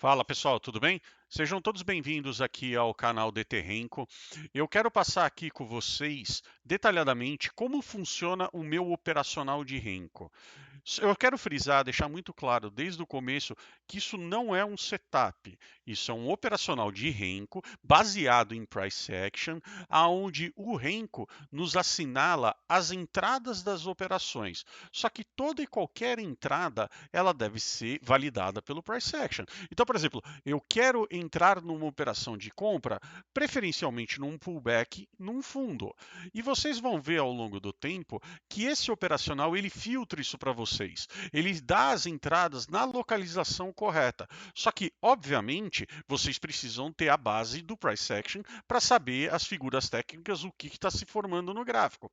Fala pessoal, tudo bem? Sejam todos bem-vindos aqui ao canal DT Renko. Eu quero passar aqui com vocês detalhadamente como funciona o meu operacional de Renko. Eu quero frisar, deixar muito claro desde o começo que isso não é um setup, isso é um operacional de Renko baseado em price action, aonde o Renko nos assinala as entradas das operações. Só que toda e qualquer entrada, ela deve ser validada pelo price action. Então, por exemplo, eu quero entrar numa operação de compra, preferencialmente num pullback, num fundo. E vocês vão ver ao longo do tempo que esse operacional ele filtra isso para vocês. Ele dá as entradas na localização correta. Só que, obviamente, vocês precisam ter a base do price action para saber as figuras técnicas, o que está se formando no gráfico.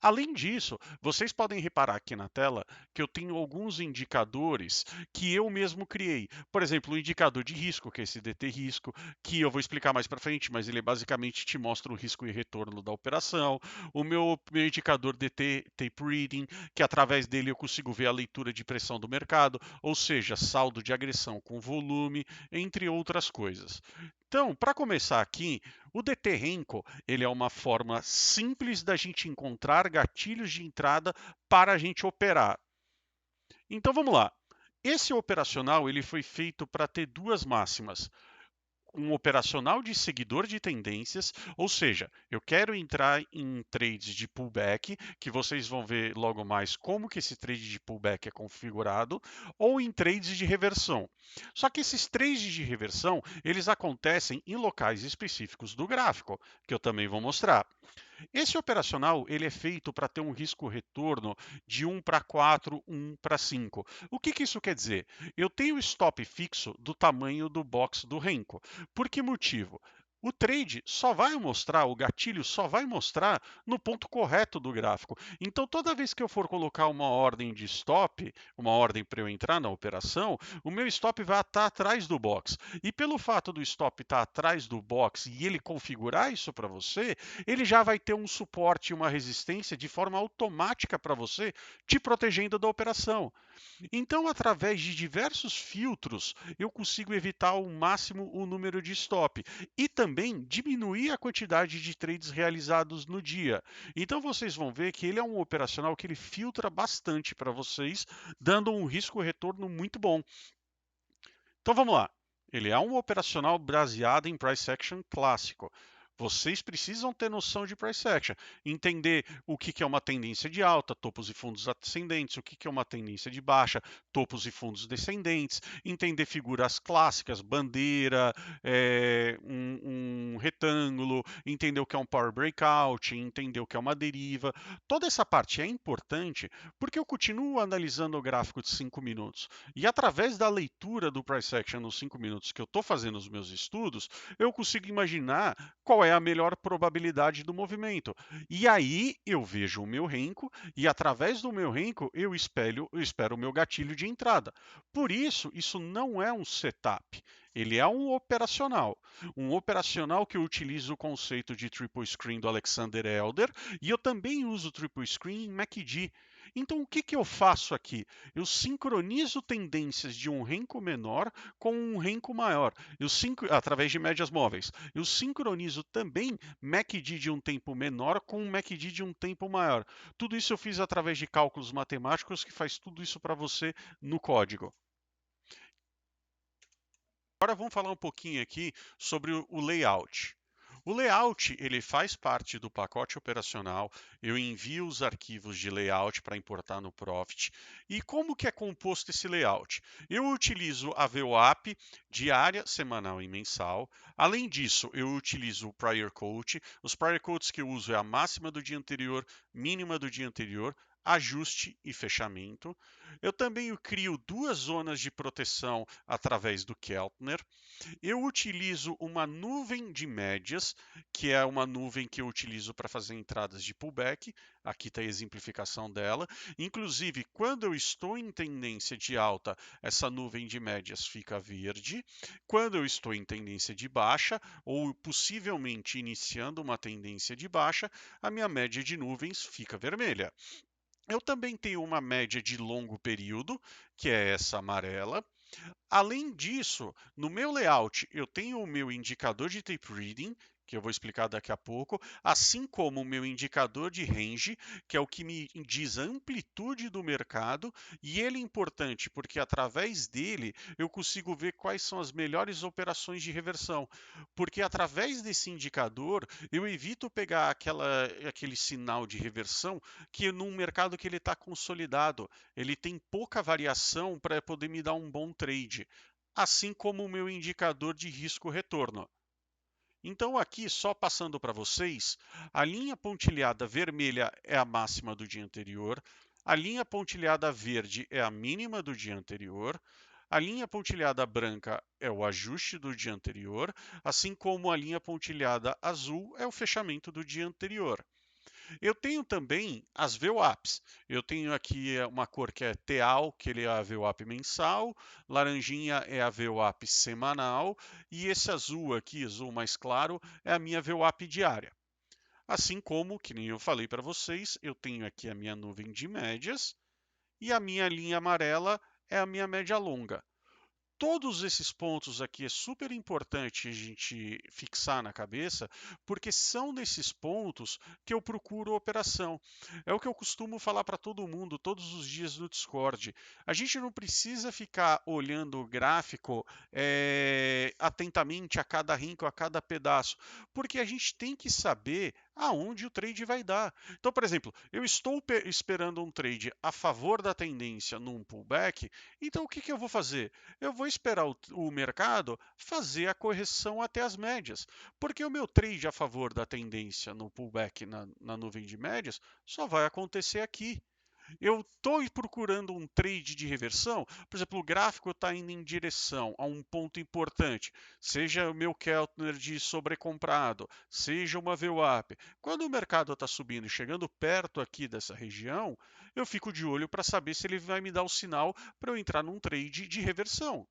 Além disso, vocês podem reparar aqui na tela que eu tenho alguns indicadores que eu mesmo criei. Por exemplo, o indicador de risco, que é esse DT risco, que eu vou explicar mais para frente, mas ele basicamente te mostra o risco e retorno da operação. O meu indicador DT Tape Reading, que através dele eu consigo ver a leitura de pressão do mercado, ou seja, saldo de agressão com volume, entre outras coisas. Então, para começar aqui, o DT Renko ele é uma forma simples da gente encontrar gatilhos de entrada para a gente operar. Então vamos lá. Esse operacional ele foi feito para ter duas máximas. Um operacional de seguidor de tendências, ou seja, eu quero entrar em trades de pullback, que vocês vão ver logo mais como que esse trade de pullback é configurado, ou em trades de reversão. Só que esses trades de reversão, eles acontecem em locais específicos do gráfico, que eu também vou mostrar. Esse operacional ele é feito para ter um risco-retorno de 1 para 4, 1 para 5. O que, que isso quer dizer? Eu tenho stop fixo do tamanho do box do Renko. Por que motivo? O trade só vai mostrar, o gatilho só vai mostrar no ponto correto do gráfico. Então, toda vez que eu for colocar uma ordem de stop, uma ordem para eu entrar na operação, o meu stop vai estar atrás do box. E pelo fato do stop estar atrás do box e ele configurar isso para você, ele já vai ter um suporte e uma resistência de forma automática para você, te protegendo da operação. Então, através de diversos filtros, eu consigo evitar ao máximo o número de stop e também diminuir a quantidade de trades realizados no dia. Então, vocês vão ver que ele é um operacional que ele filtra bastante para vocês, dando um risco-retorno muito bom. Então, vamos lá. Ele é um operacional baseado em price action clássico. Vocês precisam ter noção de price action, entender o que é uma tendência de alta, topos e fundos ascendentes, o que é uma tendência de baixa, topos e fundos descendentes, entender figuras clássicas, bandeira, um retângulo, entender o que é um power breakout, entender o que é uma deriva. Toda essa parte é importante porque eu continuo analisando o gráfico de 5 minutos e através da leitura do price action nos 5 minutos que eu estou fazendo os meus estudos, eu consigo imaginar qual é a melhor probabilidade do movimento. E aí eu vejo o meu renko e através do meu renko eu espero o meu gatilho de entrada. Por isso, isso não é um setup. Ele é um operacional que utiliza o conceito de triple screen do Alexander Elder e eu também uso triple screen em MACD. Então, o que, que eu faço aqui? Eu sincronizo tendências de um renko menor com um renko maior, através de médias móveis. Eu sincronizo também MACD de um tempo menor com um MACD de um tempo maior. Tudo isso eu fiz através de cálculos matemáticos que faz tudo isso para você no código. Agora vamos falar um pouquinho aqui sobre o layout. O layout ele faz parte do pacote operacional. Eu envio os arquivos de layout para importar no Profit. E como que é composto esse layout? Eu utilizo a VWAP diária, semanal e mensal. Além disso, eu utilizo o Prior Quote. Os Prior Quotes que eu uso é a máxima do dia anterior, mínima do dia anterior, ajuste e fechamento. Eu também crio duas zonas de proteção através do Keltner. Eu utilizo uma nuvem de médias, que é uma nuvem que eu utilizo para fazer entradas de pullback. Aqui está a exemplificação dela. Inclusive, quando eu estou em tendência de alta, essa nuvem de médias fica verde. Quando eu estou em tendência de baixa, ou possivelmente iniciando uma tendência de baixa, a minha média de nuvens fica vermelha. Eu também tenho uma média de longo período, que é essa amarela. Além disso, no meu layout, eu tenho o meu indicador de tape reading, que eu vou explicar daqui a pouco, assim como o meu indicador de range, que é o que me diz a amplitude do mercado, e ele é importante porque através dele eu consigo ver quais são as melhores operações de reversão, porque através desse indicador eu evito pegar aquele sinal de reversão que num mercado que ele está consolidado, ele tem pouca variação para poder me dar um bom trade, assim como o meu indicador de risco-retorno. Então, aqui, só passando para vocês, a linha pontilhada vermelha é a máxima do dia anterior, a linha pontilhada verde é a mínima do dia anterior, a linha pontilhada branca é o ajuste do dia anterior, assim como a linha pontilhada azul é o fechamento do dia anterior. Eu tenho também as VWAPs. Eu tenho aqui uma cor que é teal, que ele é a VWAP mensal, laranjinha é a VWAP semanal e esse azul aqui, azul mais claro, é a minha VWAP diária. Assim como, que nem eu falei para vocês, eu tenho aqui a minha nuvem de médias e a minha linha amarela é a minha média longa. Todos esses pontos aqui é super importante a gente fixar na cabeça, porque são nesses pontos que eu procuro operação. É o que eu costumo falar para todo mundo todos os dias no Discord. A gente não precisa ficar olhando o gráfico atentamente a cada rinco, a cada pedaço, porque a gente tem que saber aonde o trade vai dar. Então, por exemplo, eu estou esperando um trade a favor da tendência num pullback, então o que eu vou fazer? Eu vou esperar o mercado fazer a correção até as médias, porque o meu trade a favor da tendência no pullback na nuvem de médias só vai acontecer aqui. Eu estou procurando um trade de reversão, por exemplo, o gráfico está indo em direção a um ponto importante, seja o meu Keltner de sobrecomprado, seja uma VWAP. Quando o mercado está subindo e chegando perto aqui dessa região, eu fico de olho para saber se ele vai me dar o sinal para eu entrar num trade de reversão.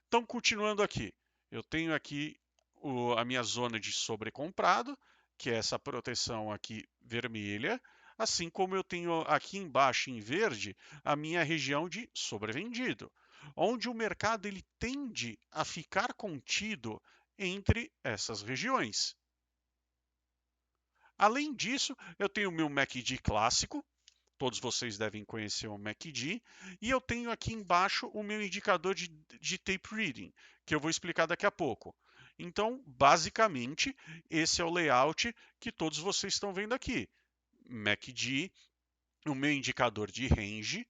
Então, continuando aqui, eu tenho aqui a minha zona de sobrecomprado, que é essa proteção aqui vermelha, assim como eu tenho aqui embaixo em verde a minha região de sobrevendido, onde o mercado ele tende a ficar contido entre essas regiões. Além disso, eu tenho o meu MACD clássico, todos vocês devem conhecer o MACD, e eu tenho aqui embaixo o meu indicador de tape reading, que eu vou explicar daqui a pouco. Então, basicamente, esse é o layout que todos vocês estão vendo aqui. MACD, o meu indicador de range,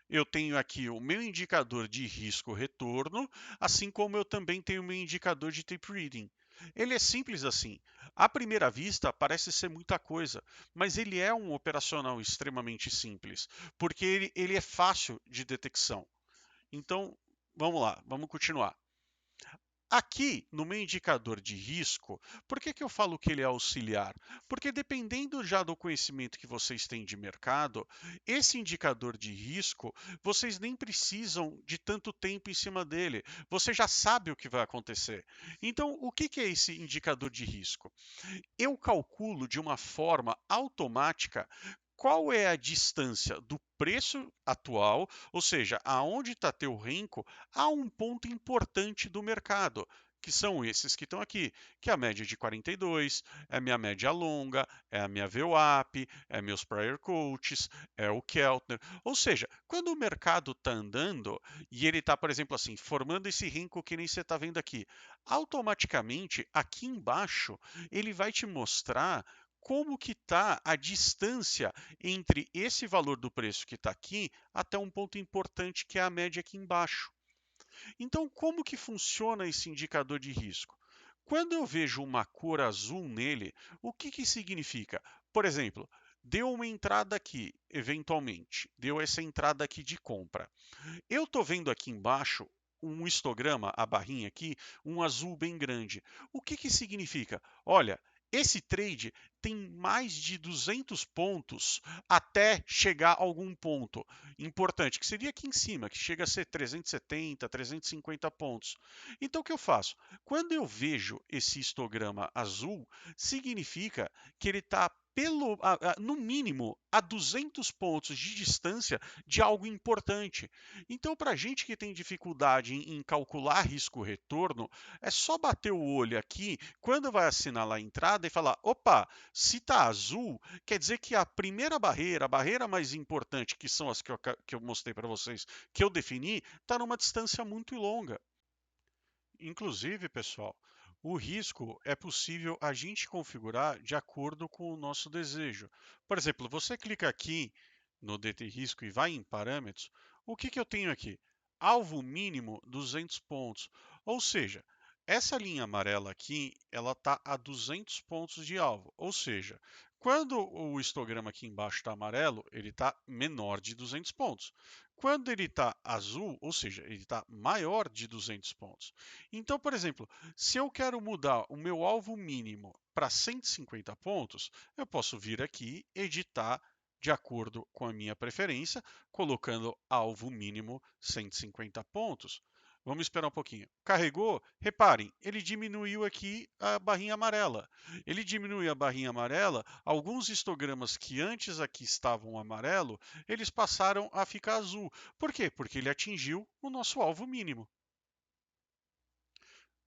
eu tenho aqui o meu indicador de risco-retorno, assim como eu também tenho o meu indicador de tape reading. Ele é simples assim. À primeira vista, parece ser muita coisa, mas ele é um operacional extremamente simples, porque ele é fácil de detecção. Então, vamos lá, vamos continuar. Aqui, no meu indicador de risco, por que eu falo que ele é auxiliar? Porque dependendo já do conhecimento que vocês têm de mercado, esse indicador de risco, vocês nem precisam de tanto tempo em cima dele. Você já sabe o que vai acontecer. Então, o que é esse indicador de risco? Eu calculo de uma forma automática qual é a distância do preço atual, ou seja, aonde está teu renko, a um ponto importante do mercado, que são esses que estão aqui, que é a média de 42, é a minha média longa, é a minha VWAP, é meus prior quotes, é o Keltner. Ou seja, quando o mercado está andando e ele está, por exemplo, assim, formando esse renko que nem você está vendo aqui, automaticamente aqui embaixo ele vai te mostrar como que está a distância entre esse valor do preço que está aqui até um ponto importante que é a média aqui embaixo. Então, como que funciona esse indicador de risco? Quando eu vejo uma cor azul nele, o que significa? Por exemplo, deu uma entrada aqui, eventualmente, deu essa entrada aqui de compra. Eu estou vendo aqui embaixo um histograma, a barrinha aqui, um azul bem grande. O que significa? Olha, esse trade tem mais de 200 pontos até chegar a algum ponto importante, que seria aqui em cima, que chega a ser 370, 350 pontos. Então o que eu faço? Quando eu vejo esse histograma azul, significa que ele está no mínimo a 200 pontos de distância de algo importante. Então, para a gente que tem dificuldade em calcular risco-retorno, é só bater o olho aqui quando vai assinalar a entrada e falar: opa, se está azul, quer dizer que a primeira barreira, a barreira mais importante, que são as que eu mostrei para vocês, que eu defini, está numa distância muito longa. Inclusive, pessoal, o risco é possível a gente configurar de acordo com o nosso desejo. Por exemplo, você clica aqui no DT Risco e vai em Parâmetros. O que eu tenho aqui? Alvo mínimo 200 pontos. Ou seja, essa linha amarela aqui, ela está a 200 pontos de alvo. Ou seja, quando o histograma aqui embaixo está amarelo, ele está menor de 200 pontos. Quando ele está azul, ou seja, ele está maior de 200 pontos. Então, por exemplo, se eu quero mudar o meu alvo mínimo para 150 pontos, eu posso vir aqui, editar de acordo com a minha preferência, colocando alvo mínimo 150 pontos. Vamos esperar um pouquinho. Carregou? Reparem, ele diminuiu aqui a barrinha amarela. Ele diminuiu a barrinha amarela, alguns histogramas que antes aqui estavam amarelo, eles passaram a ficar azul. Por quê? Porque ele atingiu o nosso alvo mínimo.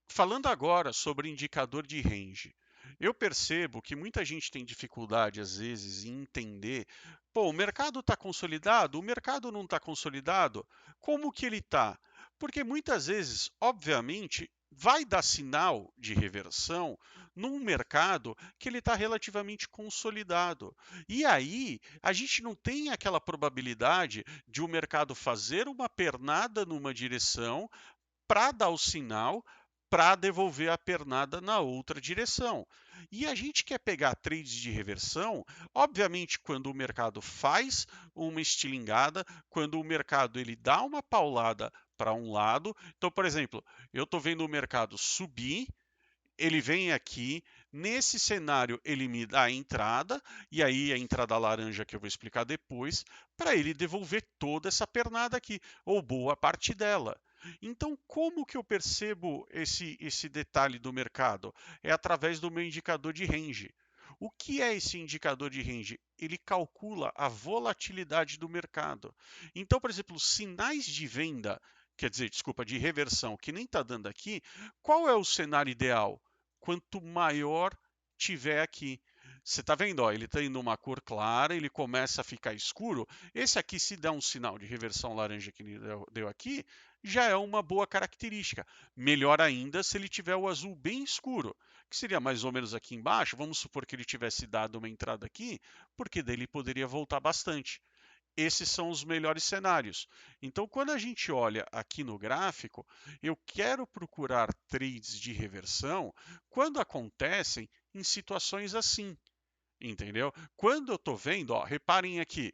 Falando agora sobre indicador de range, eu percebo que muita gente tem dificuldade, às vezes, em entender, pô, o mercado está consolidado, o mercado não está consolidado, como que ele está? Porque muitas vezes, obviamente, vai dar sinal de reversão num mercado que ele está relativamente consolidado. E aí, a gente não tem aquela probabilidade de o mercado fazer uma pernada numa direção para dar o sinal para devolver a pernada na outra direção. E a gente quer pegar trades de reversão, obviamente, quando o mercado faz uma estilingada, quando o mercado ele dá uma paulada para um lado. Então, por exemplo, eu estou vendo o mercado subir, ele vem aqui, nesse cenário ele me dá a entrada, e aí a entrada laranja que eu vou explicar depois, para ele devolver toda essa pernada aqui, ou boa parte dela. Então, como que eu percebo esse detalhe do mercado? É através do meu indicador de range. O que é esse indicador de range? Ele calcula a volatilidade do mercado. Então, por exemplo, sinais de venda, quer dizer, desculpa, de reversão, que nem está dando aqui, qual é o cenário ideal? Quanto maior tiver aqui. Você está vendo? Ó, ele está indo uma cor clara, ele começa a ficar escuro. Esse aqui, se der um sinal de reversão laranja que ele deu aqui, já é uma boa característica. Melhor ainda se ele tiver o azul bem escuro, que seria mais ou menos aqui embaixo. Vamos supor que ele tivesse dado uma entrada aqui, porque daí ele poderia voltar bastante. Esses são os melhores cenários. Então, quando a gente olha aqui no gráfico, eu quero procurar trades de reversão quando acontecem em situações assim, entendeu? Quando eu estou vendo, ó, reparem aqui,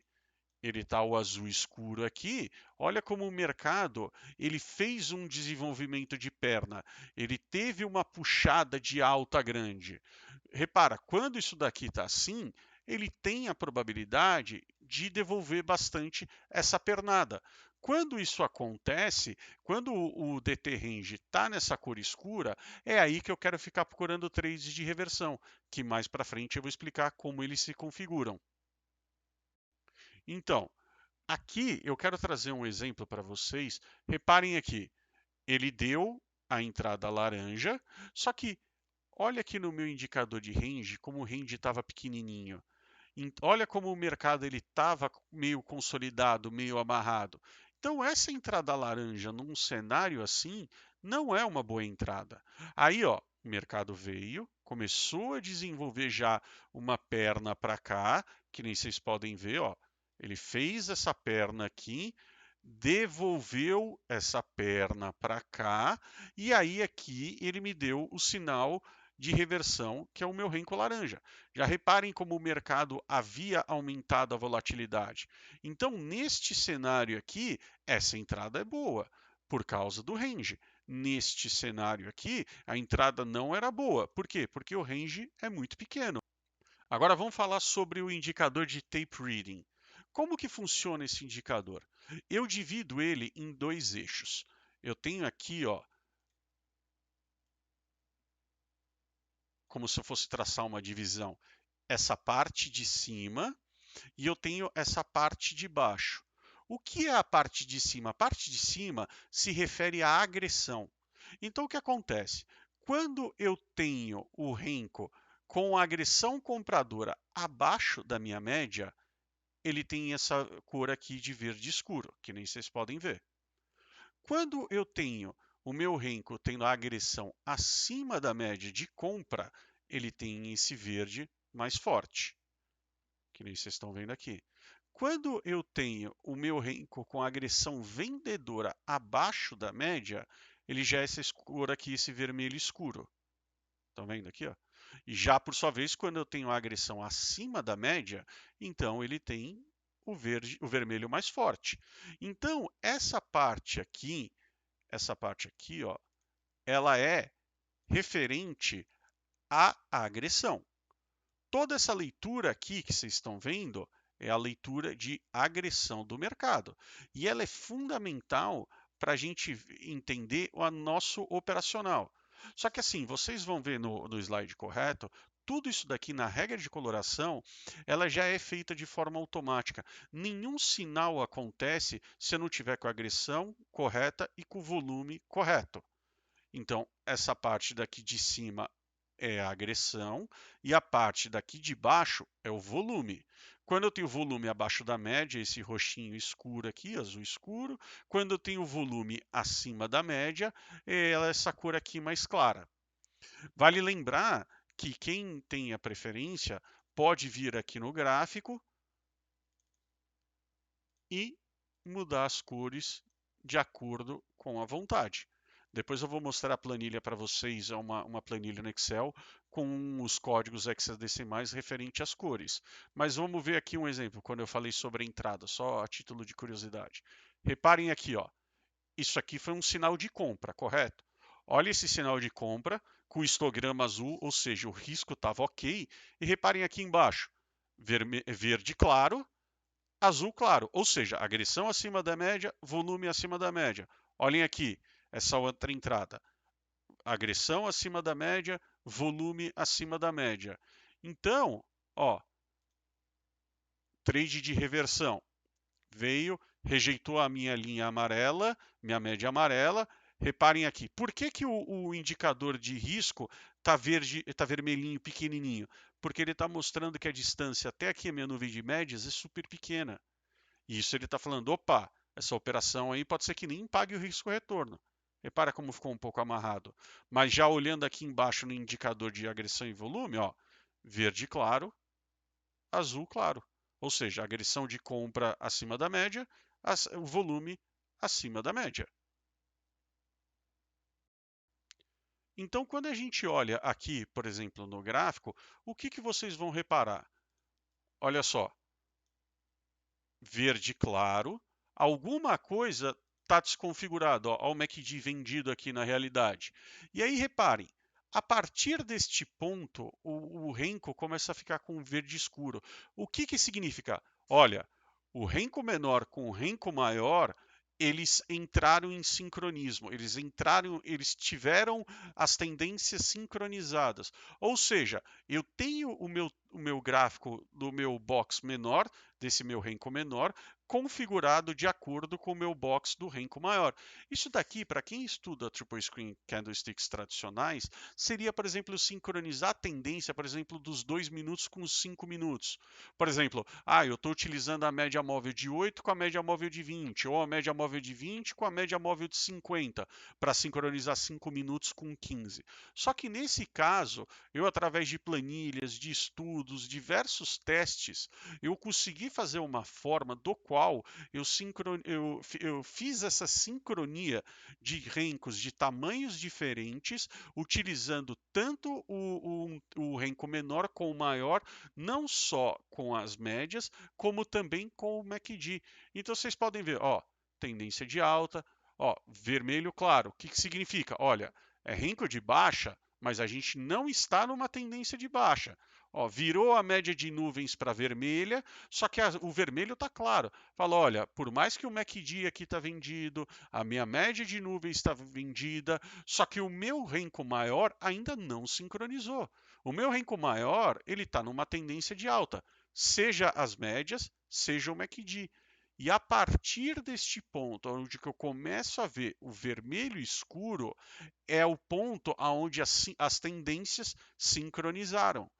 ele está o azul escuro aqui. Olha como o mercado ele fez um desenvolvimento de perna, ele teve uma puxada de alta grande. Repara, quando isso daqui está assim, ele tem a probabilidade de devolver bastante essa pernada. Quando isso acontece, quando o DT Range está nessa cor escura, é aí que eu quero ficar procurando trades de reversão, que mais para frente eu vou explicar como eles se configuram. Então, aqui eu quero trazer um exemplo para vocês. Reparem aqui, ele deu a entrada laranja, só que olha aqui no meu indicador de range, como o range estava pequenininho. Olha como o mercado ele estava meio consolidado, meio amarrado. Então essa entrada laranja num cenário assim não é uma boa entrada. Aí, ó, o mercado veio, começou a desenvolver já uma perna para cá, que nem vocês podem ver, ó. Ele fez essa perna aqui, devolveu essa perna para cá, e aí aqui ele me deu o sinal de reversão, que é o meu renco laranja. Já reparem como o mercado havia aumentado a volatilidade. Então, neste cenário aqui, essa entrada é boa, por causa do range. Neste cenário aqui, a entrada não era boa. Por quê? Porque o range é muito pequeno. Agora vamos falar sobre o indicador de tape reading. Como que funciona esse indicador? Eu divido ele em dois eixos. Eu tenho aqui, ó, como se eu fosse traçar uma divisão. essa parte de cima e eu tenho essa parte de baixo. O que é a parte de cima? A parte de cima se refere à agressão. Então, o que acontece? Quando eu tenho o Renko com a agressão compradora abaixo da minha média, ele tem essa cor aqui de verde escuro, que nem vocês podem ver. Quando eu tenho o meu Renko tendo a agressão acima da média de compra, ele tem esse verde mais forte, que nem vocês estão vendo aqui. Quando eu tenho o meu Renko com agressão vendedora abaixo da média, ele já é essa cor aqui, esse vermelho escuro. Estão vendo aqui? Ó? E já por sua vez, quando eu tenho a agressão acima da média, então ele tem o verde, o vermelho mais forte. Então, essa parte aqui, ó, ela é referente à agressão. Toda essa leitura aqui que vocês estão vendo é a leitura de agressão do mercado. E ela é fundamental para a gente entender o nosso operacional. Só que assim, vocês vão ver no slide correto, tudo isso daqui na regra de coloração, ela já é feita de forma automática. Nenhum sinal acontece se eu não tiver com a agressão correta e com o volume correto. Então, essa parte daqui de cima é a agressão e a parte daqui de baixo é o volume. Quando eu tenho volume abaixo da média, esse roxinho escuro aqui, azul escuro. Quando eu tenho volume acima da média, é essa cor aqui mais clara. Vale lembrar que quem tem a preferência pode vir aqui no gráfico e mudar as cores de acordo com a vontade. Depois eu vou mostrar a planilha para vocês, é uma planilha no Excel com os códigos hexadecimais referente às cores. Mas vamos ver aqui um exemplo, quando eu falei sobre a entrada, só a título de curiosidade. Reparem aqui, ó, isso aqui foi um sinal de compra, correto? Olha esse sinal de compra com o histograma azul, ou seja, o risco estava ok. E reparem aqui embaixo, verde claro, azul claro, ou seja, agressão acima da média, volume acima da média. Olhem aqui, essa outra entrada. Agressão acima da média, volume acima da média. Então, ó, trade de reversão. Veio, rejeitou a minha linha amarela, minha média amarela. Reparem aqui, por que, que o indicador de risco está verde, tá vermelhinho, pequenininho? Porque ele está mostrando que a distância até aqui, a minha nuvem de médias, é super pequena. E isso ele está falando, opa, essa operação aí pode ser que nem pague o risco-retorno. Repara como ficou um pouco amarrado. Mas já olhando aqui embaixo no indicador de agressão e volume, ó, verde claro, azul claro. Ou seja, agressão de compra acima da média, o volume acima da média. Então, quando a gente olha aqui, por exemplo, no gráfico, o que, que vocês vão reparar? Olha só, verde claro, alguma coisa está desconfigurado. Olha o MACD vendido aqui na realidade. E aí, reparem, a partir deste ponto, o Renko começa a ficar com verde escuro. O que, que significa? Olha, o Renko menor com o Renko maior, eles entraram em sincronismo, eles tiveram as tendências sincronizadas. Ou seja, eu tenho o meu gráfico do meu box menor, desse meu Renko menor, configurado de acordo com o meu box do Renko maior. Isso daqui, para quem estuda Triple Screen Candlesticks tradicionais, seria, por exemplo, sincronizar a tendência, por exemplo, dos 2 minutos com os 5 minutos. Por exemplo, eu estou utilizando a média móvel de 8 com a média móvel de 20, ou a média móvel de 20 com a média móvel de 50, para sincronizar 5 minutos com 15. Só que nesse caso, eu, através de planilhas, de estudos, diversos testes, eu consegui fazer uma forma do qual eu fiz essa sincronia de rencos de tamanhos diferentes, utilizando tanto o renco menor com o maior, não só com as médias, como também com o MACD. Então vocês podem ver, ó, tendência de alta, ó, vermelho claro. O que, que significa? Olha, é renco de baixa, mas a gente não está numa tendência de baixa. Ó, virou a média de nuvens para vermelha, só que o vermelho está claro. Fala, olha, por mais que o MACD aqui está vendido, a minha média de nuvens está vendida, só que o meu renco maior ainda não sincronizou. O meu renco maior, ele está numa tendência de alta, seja as médias, seja o MACD. E a partir deste ponto, onde que eu começo a ver o vermelho escuro, é o ponto onde as tendências sincronizaram.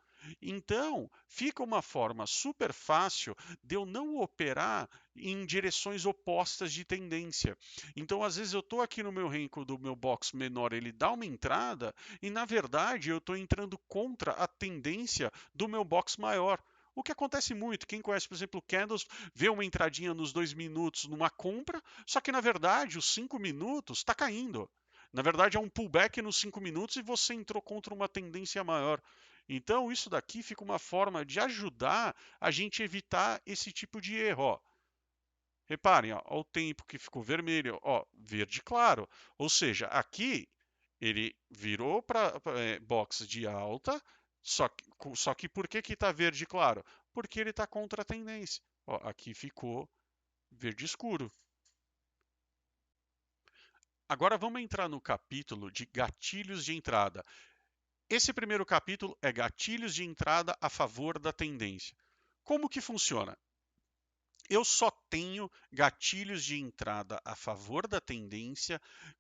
Então, fica uma forma super fácil de eu não operar em direções opostas de tendência. Então, às vezes, eu estou aqui no meu renco do meu box menor, ele dá uma entrada, e na verdade eu estou entrando contra a tendência do meu box maior. O que acontece muito, quem conhece, por exemplo, candles, vê uma entradinha nos 2 minutos numa compra, só que na verdade os 5 minutos está caindo. Na verdade, é um pullback nos 5 minutos e você entrou contra uma tendência maior. Então, isso daqui fica uma forma de ajudar a gente evitar esse tipo de erro. Ó. Reparem, ó, o tempo que ficou vermelho, ó, verde claro. Ou seja, aqui ele virou para box de alta, só que por que está verde claro? Porque ele está contra a tendência. Ó, aqui ficou verde escuro. Agora vamos entrar no capítulo de gatilhos de entrada. Esse primeiro capítulo é gatilhos de entrada a favor da tendência. Como que funciona? Eu só tenho gatilhos de entrada a favor da tendência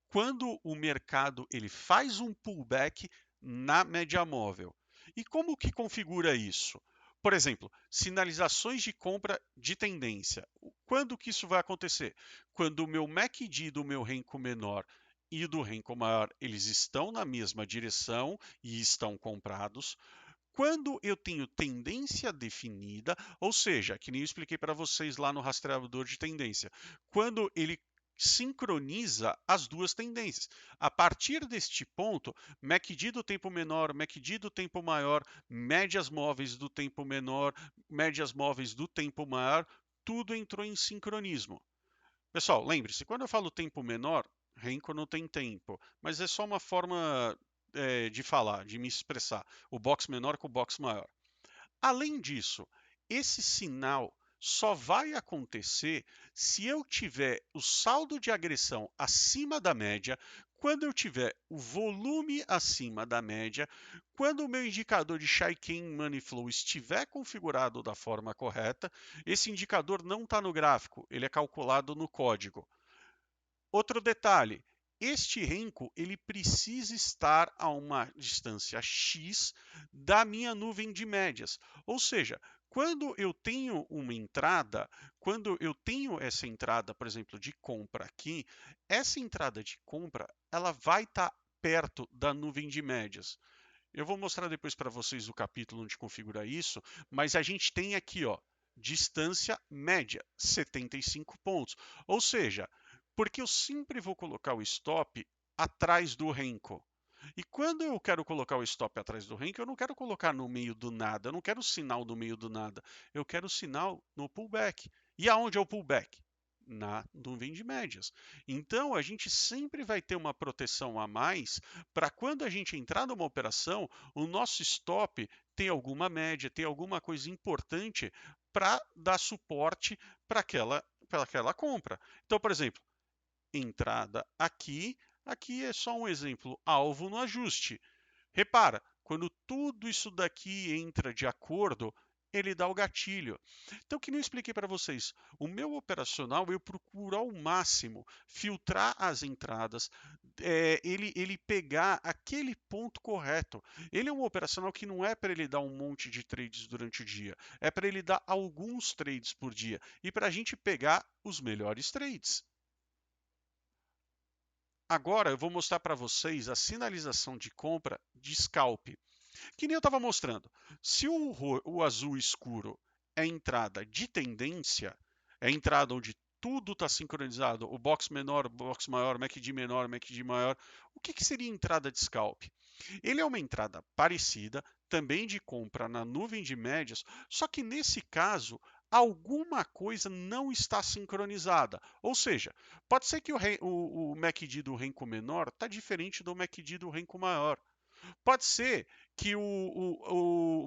quando o mercado ele faz um pullback na média móvel. E como que configura isso? Por exemplo, sinalizações de compra de tendência. Quando que isso vai acontecer? Quando o meu MACD do meu renco menor e do renco maior, eles estão na mesma direção e estão comprados. Quando eu tenho tendência definida, ou seja, que nem eu expliquei para vocês lá no rastreador de tendência, quando ele sincroniza as duas tendências. A partir deste ponto, MACD do tempo menor, MACD do tempo maior, médias móveis do tempo menor, médias móveis do tempo maior, tudo entrou em sincronismo. Pessoal, lembre-se, quando eu falo tempo menor, Renko não tem tempo, mas é só uma forma de falar, de me expressar. O box menor com o box maior. Além disso, esse sinal só vai acontecer se eu tiver o saldo de agressão acima da média, quando eu tiver o volume acima da média, quando o meu indicador de Chaikin Money Flow estiver configurado da forma correta. Esse indicador não está no gráfico, ele é calculado no código. Outro detalhe, este renco ele precisa estar a uma distância x da minha nuvem de médias. Ou seja, quando eu tenho uma entrada, quando eu tenho essa entrada, por exemplo, de compra aqui, essa entrada de compra ela vai estar perto da nuvem de médias. Eu vou mostrar depois para vocês o capítulo onde configura isso, mas a gente tem aqui, ó, distância média, 75 pontos. Ou seja, porque eu sempre vou colocar o stop atrás do renko. E quando eu quero colocar o stop atrás do renko, eu não quero colocar no meio do nada, eu não quero o sinal no meio do nada, eu quero o sinal no pullback. E aonde é o pullback? Na nuvem de médias. Então, a gente sempre vai ter uma proteção a mais para quando a gente entrar numa operação, o nosso stop tem alguma média, tem alguma coisa importante para dar suporte para aquela compra. Então, por exemplo, entrada aqui, aqui é só um exemplo, alvo no ajuste. Repara, quando tudo isso daqui entra de acordo, ele dá o gatilho. Então, que nem eu expliquei para vocês, o meu operacional eu procuro ao máximo filtrar as entradas, ele pegar aquele ponto correto. Ele é um operacional que não é para ele dar um monte de trades durante o dia, é para ele dar alguns trades por dia e para a gente pegar os melhores trades. Agora eu vou mostrar para vocês a sinalização de compra de scalp. Que nem eu estava mostrando. Se o azul escuro é entrada de tendência, é entrada onde tudo está sincronizado, o box menor, box maior, MACD menor, MACD maior, o que, que seria entrada de scalp? Ele é uma entrada parecida, também de compra na nuvem de médias, só que nesse caso alguma coisa não está sincronizada. Ou seja, pode ser que o MACD do renco menor está diferente do MACD do renco maior. Pode ser que o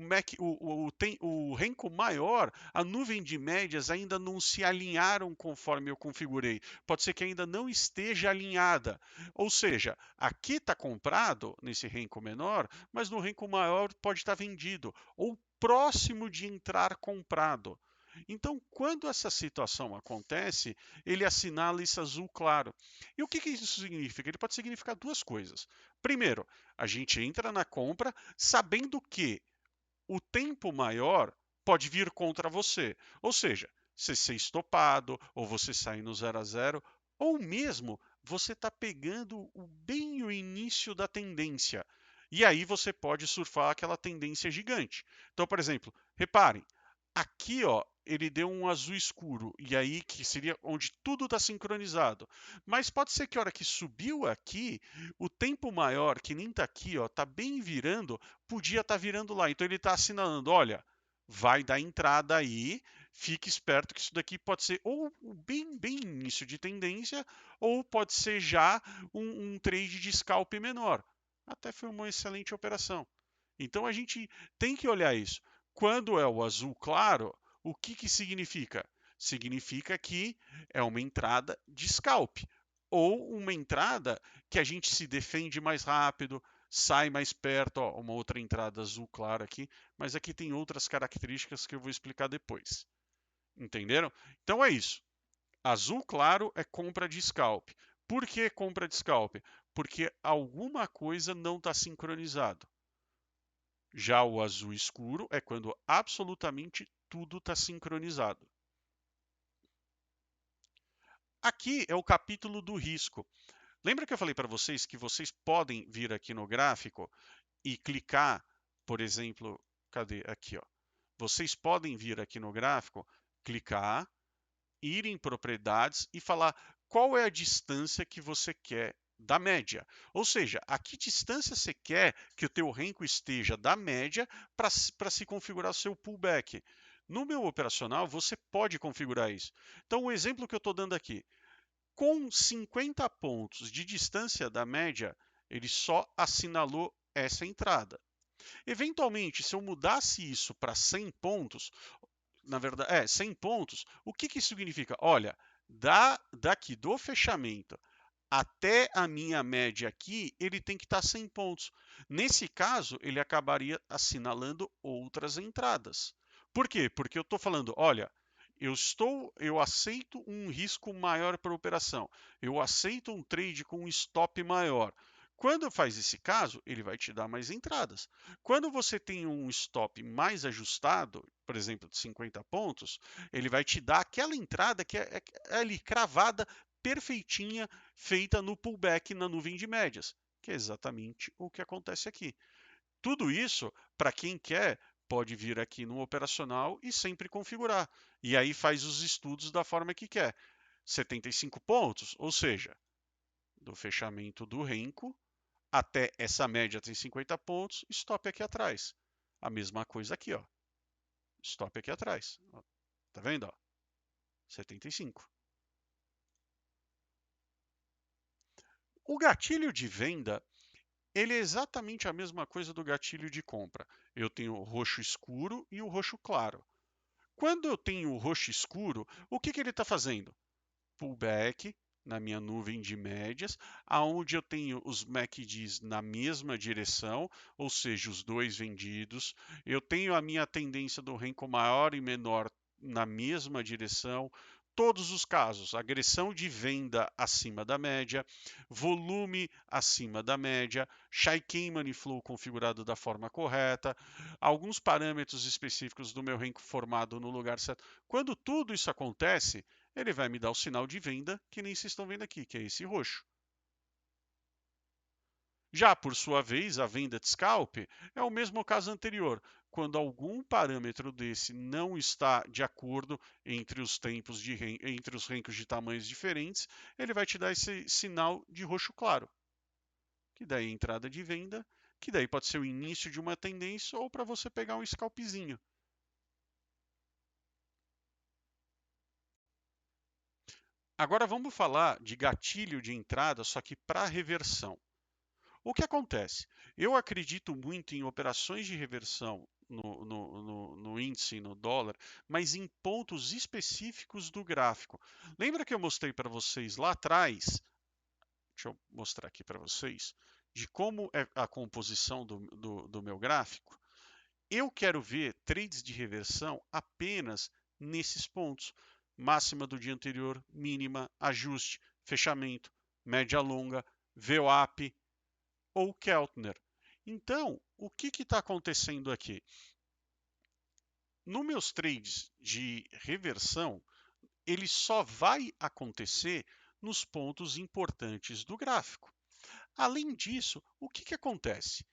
Renko maior, a nuvem de médias ainda não se alinharam conforme eu configurei. Pode ser que ainda não esteja alinhada. Ou seja, aqui está comprado nesse Renko menor, mas no Renko maior pode estar vendido. Ou próximo de entrar comprado. Então, quando essa situação acontece, ele assinala isso azul claro. E o que, que isso significa? Ele pode significar duas coisas. Primeiro, a gente entra na compra sabendo que o tempo maior pode vir contra você. Ou seja, você ser estopado, ou você sair no 0 a 0, ou mesmo você está pegando bem o início da tendência. E aí você pode surfar aquela tendência gigante. Então, por exemplo, reparem, aqui, ó, ele deu um azul escuro, e aí que seria onde tudo está sincronizado. Mas pode ser que a hora que subiu aqui, o tempo maior, que nem está aqui, ó, tá bem virando, podia estar virando lá. Então ele está assinalando, olha, vai dar entrada aí, fique esperto que isso daqui pode ser ou bem início de tendência, ou pode ser já um trade de scalp menor. Até foi uma excelente operação. Então a gente tem que olhar isso. Quando é o azul claro, o que, que significa? Significa que é uma entrada de scalp ou uma entrada que a gente se defende mais rápido, sai mais perto, ó, uma outra entrada azul clara aqui, mas aqui tem outras características que eu vou explicar depois. Entenderam? Então é isso. Azul claro é compra de scalp. Por que compra de scalp? Porque alguma coisa não está sincronizado. Já o azul escuro é quando absolutamente tudo está sincronizado. Aqui é o capítulo do risco. Lembra que eu falei para vocês que vocês podem vir aqui no gráfico e clicar, por exemplo, cadê? Aqui, ó. Vocês podem vir aqui no gráfico, clicar, ir em propriedades e falar qual é a distância que você quer da média. Ou seja, a que distância você quer que o teu renko esteja da média para se configurar o seu pullback. No meu operacional, você pode configurar isso. Então, o exemplo que eu estou dando aqui, com 50 pontos de distância da média, ele só assinalou essa entrada. Eventualmente, se eu mudasse isso para 100 pontos, na verdade, 100 pontos, o que, que isso significa? Olha, daqui do fechamento até a minha média aqui, ele tem que estar 100 pontos. Nesse caso, ele acabaria assinalando outras entradas. Por quê? Porque eu estou falando, olha, eu aceito um risco maior para a operação, eu aceito um trade com um stop maior. Quando faz esse caso, ele vai te dar mais entradas. Quando você tem um stop mais ajustado, por exemplo, de 50 pontos, ele vai te dar aquela entrada que é ali cravada, perfeitinha, feita no pullback na nuvem de médias, que é exatamente o que acontece aqui. Tudo isso, para quem quer, pode vir aqui no operacional e sempre configurar. E aí faz os estudos da forma que quer. 75 pontos, ou seja, do fechamento do renko até essa média tem 50 pontos, stop aqui atrás. A mesma coisa aqui, ó. Stop aqui atrás. Tá vendo? Ó? 75. O gatilho de venda, ele é exatamente a mesma coisa do gatilho de compra. Eu tenho o roxo escuro e o roxo claro. Quando eu tenho o roxo escuro, o que, que ele está fazendo? Pullback na minha nuvem de médias, aonde eu tenho os MACDs na mesma direção, ou seja, os dois vendidos. Eu tenho a minha tendência do renko maior e menor na mesma direção. Todos os casos, agressão de venda acima da média, volume acima da média, Shaiken Money Flow configurado da forma correta, alguns parâmetros específicos do meu renko formado no lugar certo. Quando tudo isso acontece, ele vai me dar o sinal de venda que nem vocês estão vendo aqui, que é esse roxo. Já por sua vez, a venda de scalp é o mesmo caso anterior. Quando algum parâmetro desse não está de acordo entre os tempos entre os rencos de tamanhos diferentes, ele vai te dar esse sinal de roxo claro, que daí é entrada de venda, que daí pode ser o início de uma tendência ou para você pegar um scalpzinho. Agora vamos falar de gatilho de entrada, só que para reversão. O que acontece? Eu acredito muito em operações de reversão no índice, no dólar, mas em pontos específicos do gráfico. Lembra que eu mostrei para vocês lá atrás? Deixa eu mostrar aqui para vocês de como é a composição do meu gráfico. Eu quero ver trades de reversão apenas nesses pontos. Máxima do dia anterior, mínima, ajuste, fechamento, média longa, VWAP ou Keltner. Então, o que está acontecendo aqui? Nos meus trades de reversão, ele só vai acontecer nos pontos importantes do gráfico. Além disso, o que acontece?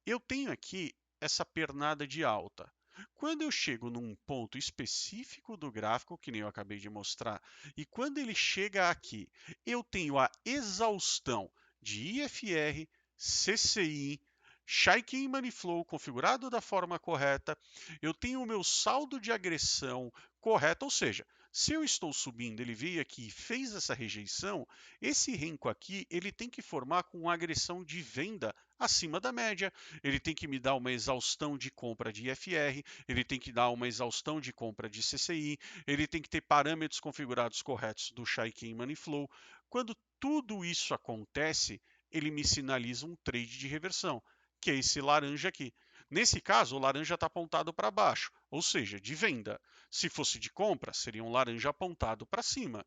Eu tenho aqui essa pernada de alta. Quando eu chego num ponto específico do gráfico, que nem eu acabei de mostrar, e quando ele chega aqui, eu tenho a exaustão de IFR, CCI, Chaikin Money Flow configurado da forma correta, eu tenho o meu saldo de agressão correto, ou seja, se eu estou subindo, ele veio aqui e fez essa rejeição, esse renco aqui ele tem que formar com uma agressão de venda acima da média, ele tem que me dar uma exaustão de compra de IFR, ele tem que dar uma exaustão de compra de CCI, ele tem que ter parâmetros configurados corretos do Chaikin Money Flow. Quando tudo isso acontece, ele me sinaliza um trade de reversão, que é esse laranja aqui. Nesse caso, o laranja está apontado para baixo, ou seja, de venda. Se fosse de compra, seria um laranja apontado para cima.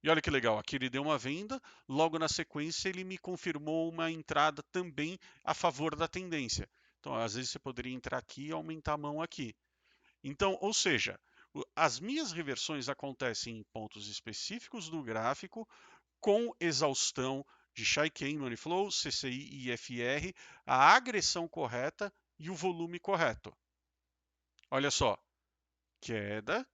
E olha que legal, aqui ele deu uma venda, logo na sequência ele me confirmou uma entrada também a favor da tendência. Então, às vezes você poderia entrar aqui e aumentar a mão aqui. Então, ou seja, as minhas reversões acontecem em pontos específicos do gráfico com exaustão de Chaikin, Money Flow, CCI e IFR, a agressão correta e o volume correto. Olha só, queda,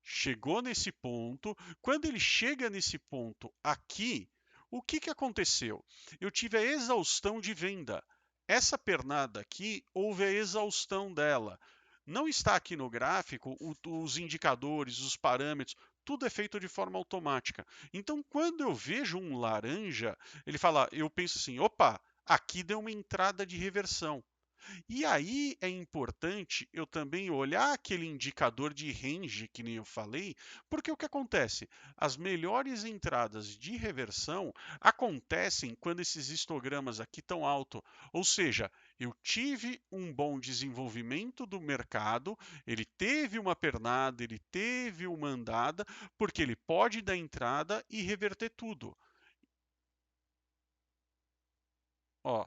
chegou nesse ponto. Quando ele chega nesse ponto aqui, o que aconteceu? Eu tive a exaustão de venda. Essa pernada aqui, houve a exaustão dela. Não está aqui no gráfico os indicadores, os parâmetros, tudo é feito de forma automática. Então, quando eu vejo um laranja, ele fala, eu penso assim, opa, aqui deu uma entrada de reversão. E aí é importante eu também olhar aquele indicador de range, que nem eu falei, porque o que acontece? As melhores entradas de reversão acontecem quando esses histogramas aqui estão alto, ou seja, eu tive um bom desenvolvimento do mercado, ele teve uma pernada, ele teve uma andada, porque ele pode dar entrada e reverter tudo. Ó,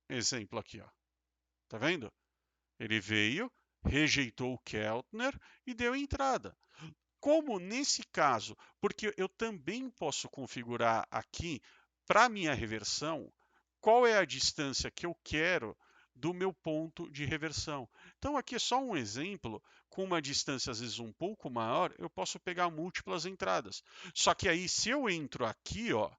exemplo aqui, ó. Tá vendo? Ele veio, rejeitou o Keltner e deu entrada. Como nesse caso, porque eu também posso configurar aqui para minha reversão qual é a distância que eu quero do meu ponto de reversão. Então aqui é só um exemplo, com uma distância às vezes um pouco maior, eu posso pegar múltiplas entradas. Só que aí se eu entro aqui, ó,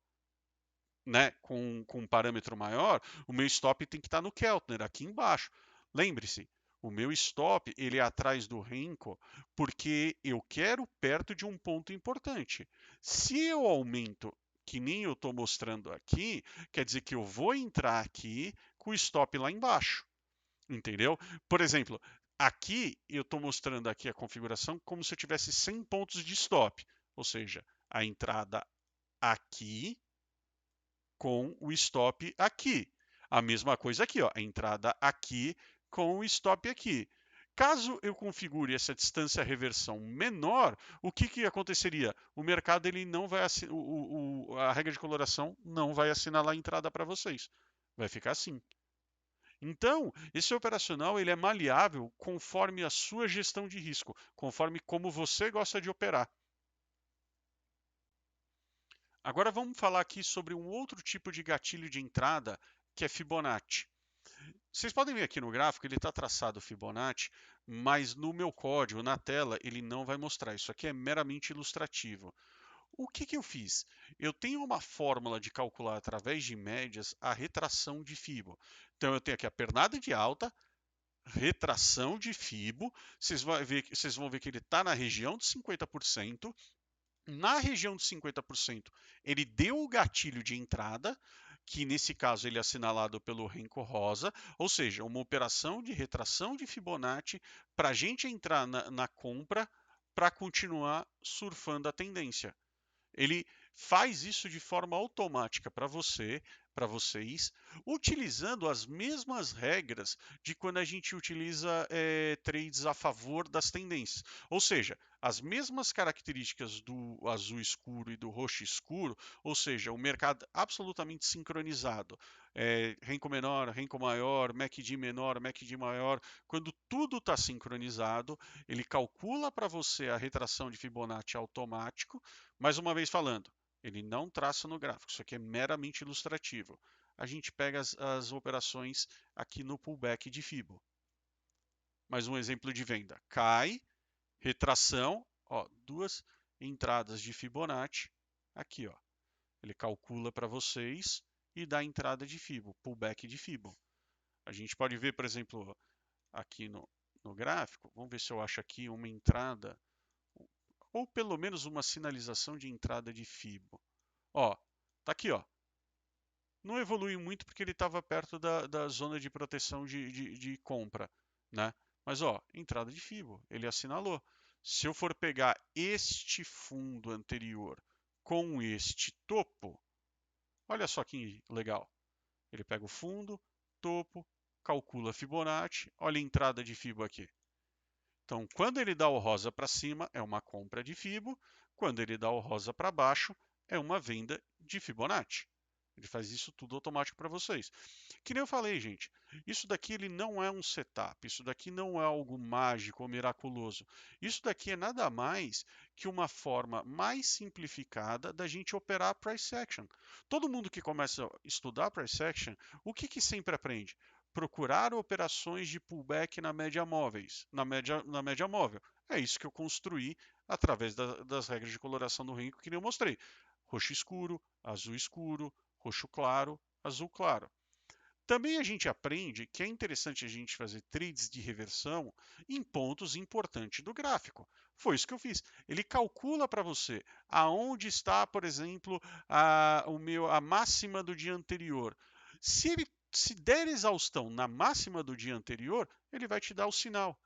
né, com um parâmetro maior, o meu stop tem que estar no Keltner, aqui embaixo. Lembre-se, o meu stop ele é atrás do Renko porque eu quero perto de um ponto importante. Se eu aumento, que nem eu estou mostrando aqui, quer dizer que eu vou entrar aqui com o stop lá embaixo. Entendeu? Por exemplo, aqui eu estou mostrando aqui a configuração como se eu tivesse 100 pontos de stop, ou seja, a entrada aqui com o stop aqui. A mesma coisa aqui, ó, a entrada aqui com o stop aqui. Caso eu configure essa distância reversão menor, o que aconteceria? O mercado ele não vai a regra de coloração não vai assinalar a entrada para vocês. Vai ficar assim. Então, esse operacional ele é maleável conforme a sua gestão de risco, conforme como você gosta de operar. Agora vamos falar aqui sobre um outro tipo de gatilho de entrada, que é Fibonacci. Vocês podem ver aqui no gráfico, ele está traçado Fibonacci, mas no meu código, na tela, ele não vai mostrar. Isso aqui é meramente ilustrativo. O que eu fiz? Eu tenho uma fórmula de calcular através de médias a retração de Fibo. Então eu tenho aqui a pernada de alta, retração de Fibo. Vocês vão ver que ele está na região de 50%. Na região de 50%, ele deu o gatilho de entrada. que nesse caso ele é assinalado pelo Renko rosa, ou seja, uma operação de retração de Fibonacci para a gente entrar na compra para continuar surfando a tendência. Ele faz isso de forma automática para você, para vocês, utilizando as mesmas regras de quando a gente utiliza trades a favor das tendências. Ou seja, as mesmas características do azul escuro e do roxo escuro, ou seja, o mercado absolutamente sincronizado. Renko menor, Renko maior, MACD menor, MACD maior. Quando tudo está sincronizado, ele calcula para você a retração de Fibonacci automático. Mais uma vez falando, ele não traça no gráfico, isso aqui é meramente ilustrativo. A gente pega as operações aqui no pullback de Fibo. Mais um exemplo de venda. Cai, retração, ó, duas entradas de Fibonacci. Aqui, ó. Ele calcula para vocês e dá a entrada de Fibo, pullback de Fibo. A gente pode ver, por exemplo, aqui no gráfico, vamos ver se eu acho aqui uma entrada, ou pelo menos uma sinalização de entrada de Fibo. Ó, tá aqui, ó. Não evoluiu muito porque ele estava perto da zona de proteção de compra, né? Mas ó, entrada de Fibo, ele assinalou. Se eu for pegar este fundo anterior com este topo, olha só que legal. Ele pega o fundo, topo, calcula Fibonacci, olha a entrada de Fibo aqui. Então, quando ele dá o rosa para cima, é uma compra de Fibo. Quando ele dá o rosa para baixo, é uma venda de Fibonacci. Ele faz isso tudo automático para vocês. Que nem eu falei, gente, isso daqui ele não é um setup, isso daqui não é algo mágico ou miraculoso. Isso daqui é nada mais que uma forma mais simplificada da gente operar price action. Todo mundo que começa a estudar price action, o que sempre aprende? Procurar operações de pullback na média móveis, na média móvel. É isso que eu construí através das regras de coloração do Renko que nem eu mostrei. Roxo escuro, azul escuro, roxo claro, azul claro. Também a gente aprende que é interessante a gente fazer trades de reversão em pontos importantes do gráfico. Foi isso que eu fiz. Ele calcula para você aonde está, por exemplo, a máxima do dia anterior. Se der exaustão na máxima do dia anterior, ele vai te dar o sinal.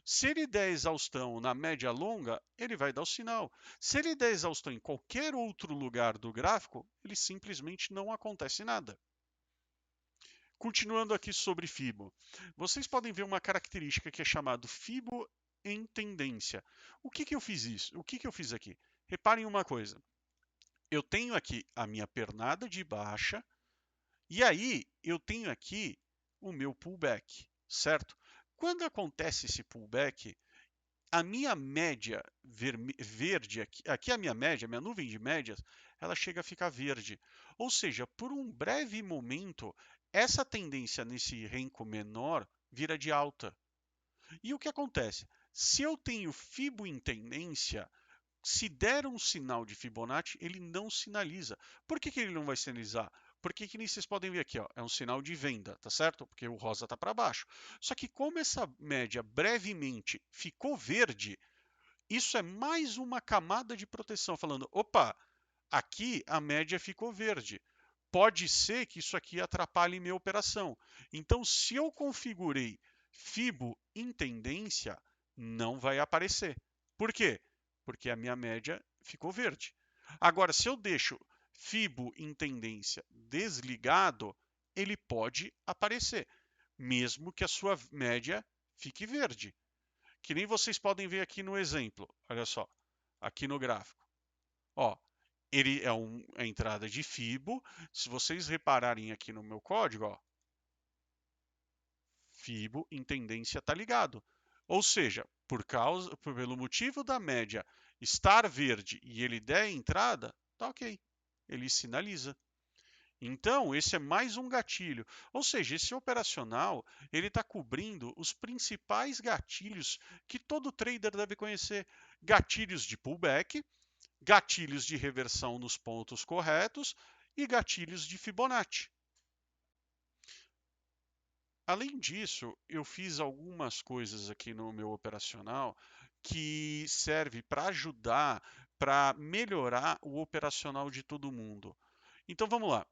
Se ele der exaustão na média longa, ele vai dar o sinal. Se ele der exaustão em qualquer outro lugar do gráfico, ele simplesmente não acontece nada. Continuando aqui sobre Fibo, vocês podem ver uma característica que é chamado Fibo em tendência. O que eu fiz isso? O que eu fiz aqui? Reparem uma coisa. Eu tenho aqui a minha pernada de baixa e aí eu tenho aqui o meu pullback, certo? Quando acontece esse pullback, a minha média verde, aqui é a minha média, minha nuvem de médias, ela chega a ficar verde. Ou seja, por um breve momento, essa tendência nesse renco menor vira de alta. E o que acontece? Se eu tenho Fibo em tendência, se der um sinal de Fibonacci, ele não sinaliza. Por que ele não vai sinalizar? Porque que nem vocês podem ver aqui, ó, é um sinal de venda, tá certo? Porque o rosa está para baixo. Só que como essa média brevemente ficou verde, isso é mais uma camada de proteção, falando, opa, aqui a média ficou verde. Pode ser que isso aqui atrapalhe minha operação. Então, se eu configurei Fibo em tendência, não vai aparecer. Por quê? Porque a minha média ficou verde. Agora, se eu deixo Fibo em tendência desligado, ele pode aparecer, mesmo que a sua média fique verde. Que nem vocês podem ver aqui no exemplo. Olha só, aqui no gráfico. Ó, ele é a entrada de Fibo. Se vocês repararem aqui no meu código, ó, Fibo em tendência está ligado. Ou seja, pelo motivo da média estar verde e ele der entrada, tá ok. Ele sinaliza. Então, esse é mais um gatilho. Ou seja, esse operacional, ele está cobrindo os principais gatilhos que todo trader deve conhecer. Gatilhos de pullback, gatilhos de reversão nos pontos corretos e gatilhos de Fibonacci. Além disso, eu fiz algumas coisas aqui no meu operacional que serve para ajudar, para melhorar o operacional de todo mundo. Então vamos lá.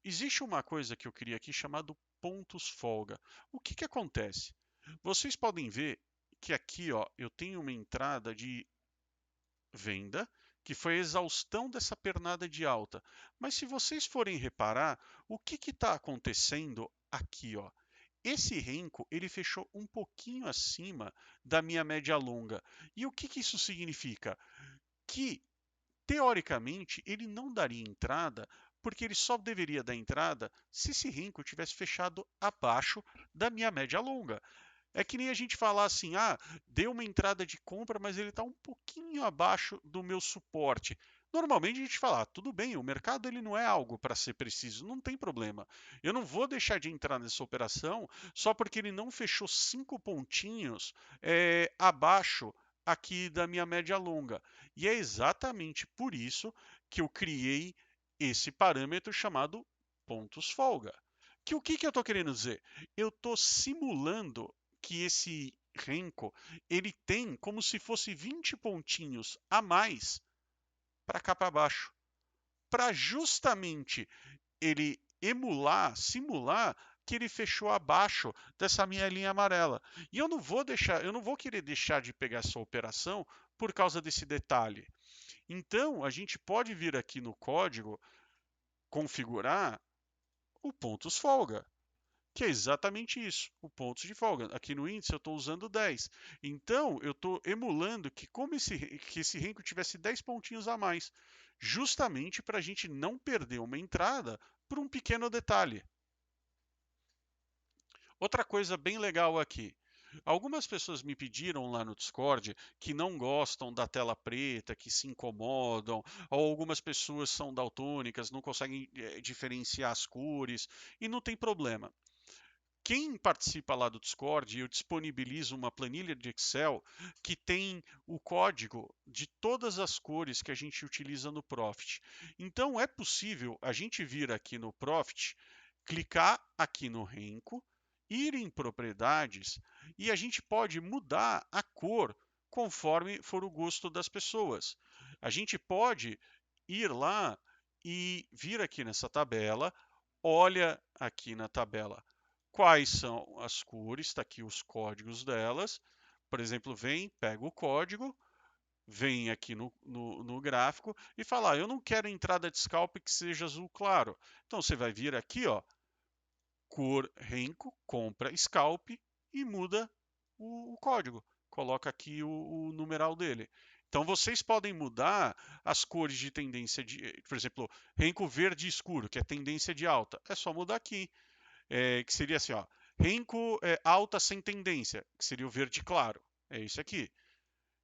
existe uma coisa que eu queria aqui chamado pontos folga. O que que acontece? Vocês podem ver que aqui, ó, eu tenho uma entrada de venda, que foi a exaustão dessa pernada de alta. Mas se vocês forem reparar, o que está acontecendo aqui, ó? Esse renco ele fechou um pouquinho acima da minha média longa. E o que, que isso significa? Que teoricamente ele não daria entrada, porque ele só deveria dar entrada se esse renco tivesse fechado abaixo da minha média longa. É que nem a gente falar assim, ah, deu uma entrada de compra, mas ele está um pouquinho abaixo do meu suporte. Normalmente a gente fala, ah, tudo bem, o mercado ele não é algo para ser preciso, não tem problema. Eu não vou deixar de entrar nessa operação só porque ele não fechou 5 pontinhos abaixo aqui da minha média longa. E é exatamente por isso que eu criei esse parâmetro chamado pontos folga. Que o que, que eu estou querendo dizer? Eu estou simulando que esse renco ele tem como se fosse 20 pontinhos a mais para cá para baixo, para justamente ele emular, simular que ele fechou abaixo dessa minha linha amarela. E eu não vou deixar, eu não vou querer deixar de pegar essa operação por causa desse detalhe. Então, a gente pode vir aqui no código configurar o pontos folga, que é exatamente isso, o pontos de folga. Aqui no índice eu estou usando 10. Então, eu estou emulando que como que esse renko tivesse 10 pontinhos a mais, justamente para a gente não perder uma entrada por um pequeno detalhe. Outra coisa bem legal aqui. Algumas pessoas me pediram lá no Discord que não gostam da tela preta, que se incomodam, ou algumas pessoas são daltônicas, não conseguem diferenciar as cores, e não tem problema. Quem participa lá do Discord, eu disponibilizo uma planilha de Excel que tem o código de todas as cores que a gente utiliza no Profit. Então é possível a gente vir aqui no Profit, clicar aqui no Renko, ir em propriedades e a gente pode mudar a cor conforme for o gosto das pessoas. A gente pode ir lá e vir aqui nessa tabela, olha aqui na tabela quais são as cores, está aqui os códigos delas. Por exemplo, vem, pega o código, vem aqui no gráfico e fala, eu não quero entrada de scalp que seja azul claro. Então você vai vir aqui, ó, cor renco, compra scalp e muda o código. Coloca aqui o numeral dele. Então vocês podem mudar as cores de tendência de, por exemplo, renco verde escuro, que é tendência de alta. É só mudar aqui que seria assim, ó, renco alta sem tendência, que seria o verde claro, é isso aqui.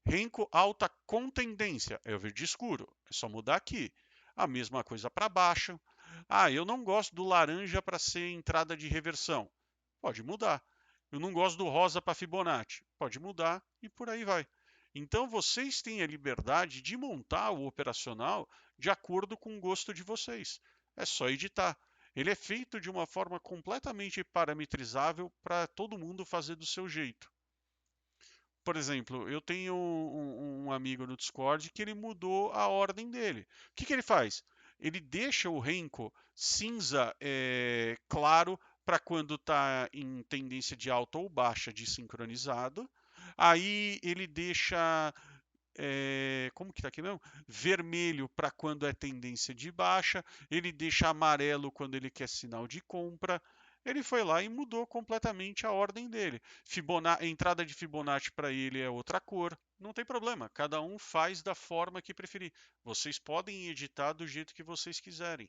Renco alta com tendência, é o verde escuro, é só mudar aqui. A mesma coisa para baixo. Ah, eu não gosto do laranja para ser entrada de reversão. Pode mudar. Eu não gosto do rosa para Fibonacci. Pode mudar e por aí vai. Então vocês têm a liberdade de montar o operacional de acordo com o gosto de vocês. É só editar. Ele é feito de uma forma completamente parametrizável para todo mundo fazer do seu jeito. Por exemplo, eu tenho um amigo no Discord que ele mudou a ordem dele. O que, que ele faz? Ele deixa o renko cinza claro para quando está em tendência de alta ou baixa de sincronizado. Aí ele deixa como que tá aqui mesmo? Vermelho para quando é tendência de baixa, ele deixa amarelo quando ele quer sinal de compra. Ele foi lá e mudou completamente a ordem dele. Entrada de Fibonacci para ele é outra cor. Não tem problema, cada um faz da forma que preferir. Vocês podem editar do jeito que vocês quiserem.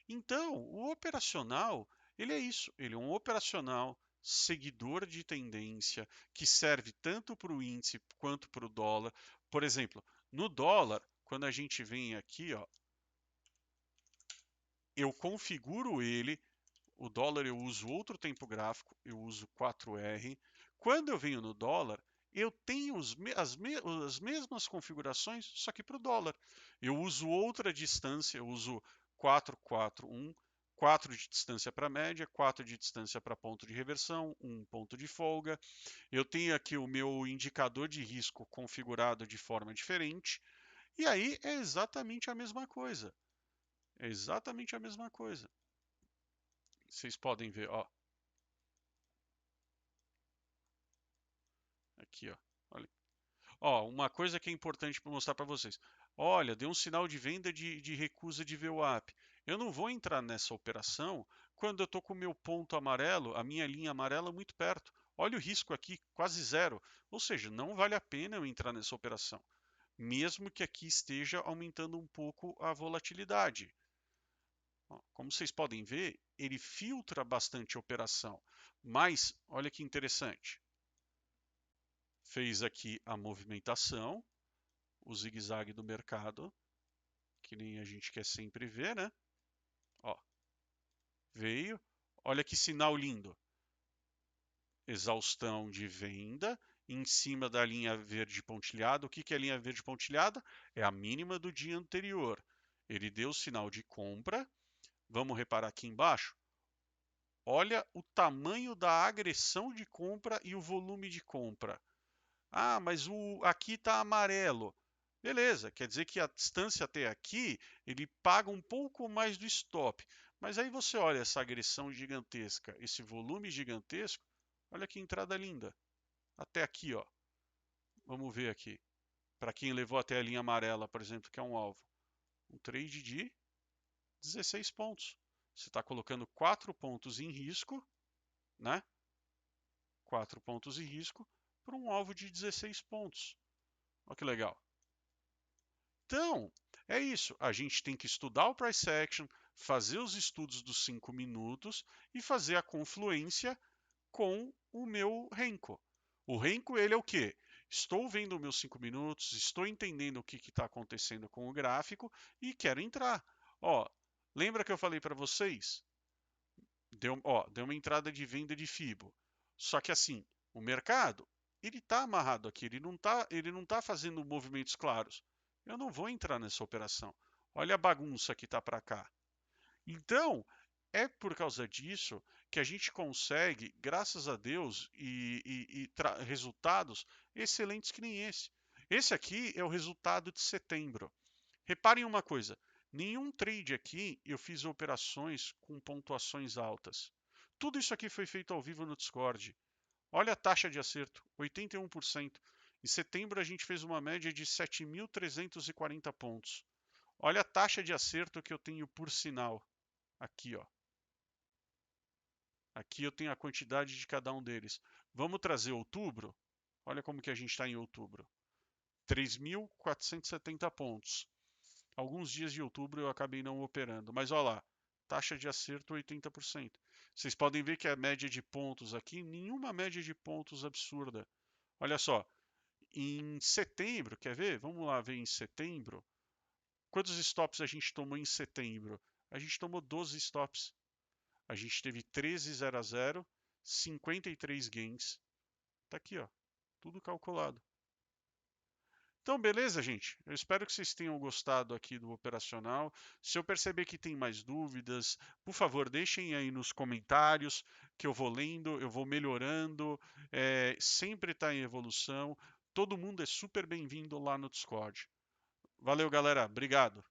Então, o operacional, ele é isso, ele é um operacional seguidor de tendência que serve tanto para o índice quanto para o dólar. Por exemplo, no dólar, quando a gente vem aqui, ó, eu configuro ele, o dólar eu uso outro tempo gráfico, eu uso 4R. Quando eu venho no dólar, eu tenho as mesmas configurações, só que para o dólar. Eu uso outra distância, eu uso 441, 4 de distância para média, 4 de distância para ponto de reversão, 1 ponto de folga. Eu tenho aqui o meu indicador de risco configurado de forma diferente. E aí é exatamente a mesma coisa. É exatamente a mesma coisa. Vocês podem ver, ó. Aqui, ó. Olha. Ó, uma coisa que é importante para mostrar para vocês. Olha, deu um sinal de venda de recusa de VWAP. Eu não vou entrar nessa operação quando eu estou com o meu ponto amarelo, a minha linha amarela muito perto. Olha o risco aqui, quase zero. Ou seja, não vale a pena eu entrar nessa operação, mesmo que aqui esteja aumentando um pouco a volatilidade. Ó, como vocês podem ver, ele filtra bastante a operação. Mas, olha que interessante. Fez aqui a movimentação, o zigue-zague do mercado, que nem a gente quer sempre ver, né? Ó, veio. Olha que sinal lindo. Exaustão de venda em cima da linha verde pontilhada. O que é a linha verde pontilhada? É a mínima do dia anterior. Ele deu sinal de compra. Vamos reparar aqui embaixo. Olha o tamanho da agressão de compra e o volume de compra. Ah, mas aqui está amarelo. Beleza, quer dizer que a distância até aqui ele paga um pouco mais do stop. Mas aí você olha essa agressão gigantesca, esse volume gigantesco, olha que entrada linda. Até aqui, ó. Vamos ver aqui. Para quem levou até a linha amarela, por exemplo, que é um alvo. Um trade de 16 pontos. Você está colocando 4 pontos em risco, né? 4 pontos em risco para um alvo de 16 pontos. Olha que legal. Então, é isso. A gente tem que estudar o price action, fazer os estudos dos 5 minutos e fazer a confluência com o meu Renko. O Renko, ele é o quê? Estou vendo meus 5 minutos, estou entendendo o que está acontecendo com o gráfico e quero entrar. Ó, lembra que eu falei para vocês? Deu uma entrada de venda de FIBO. Só que assim, o mercado, ele está amarrado aqui, ele não tá fazendo movimentos claros. Eu não vou entrar nessa operação. Olha a bagunça que está para cá. Então, é por causa disso que a gente consegue, graças a Deus, resultados excelentes que nem esse. Esse aqui é o resultado de setembro. Reparem uma coisa: nenhum trade aqui eu fiz operações com pontuações altas. Tudo isso aqui foi feito ao vivo no Discord. Olha a taxa de acerto, 81%. Em setembro a gente fez uma média de 7.340 pontos. Olha a taxa de acerto que eu tenho por sinal. Aqui, ó. Aqui eu tenho a quantidade de cada um deles. Vamos trazer outubro? Olha como que a gente está em outubro. 3.470 pontos. Alguns dias de outubro eu acabei não operando, mas olha lá, taxa de acerto 80%. Vocês podem ver que a média de pontos aqui, nenhuma média de pontos absurda. Olha só, em setembro, quer ver? Vamos lá ver em setembro. Quantos stops a gente tomou em setembro? A gente tomou 12 stops. A gente teve 13 0 a 0, 53 gains. Tá aqui, ó, tudo calculado. Então, beleza, gente? Eu espero que vocês tenham gostado aqui do operacional. Se eu perceber que tem mais dúvidas, por favor, deixem aí nos comentários que eu vou lendo, eu vou melhorando. Sempre está em evolução. Todo mundo é super bem-vindo lá no Discord. Valeu, galera. Obrigado.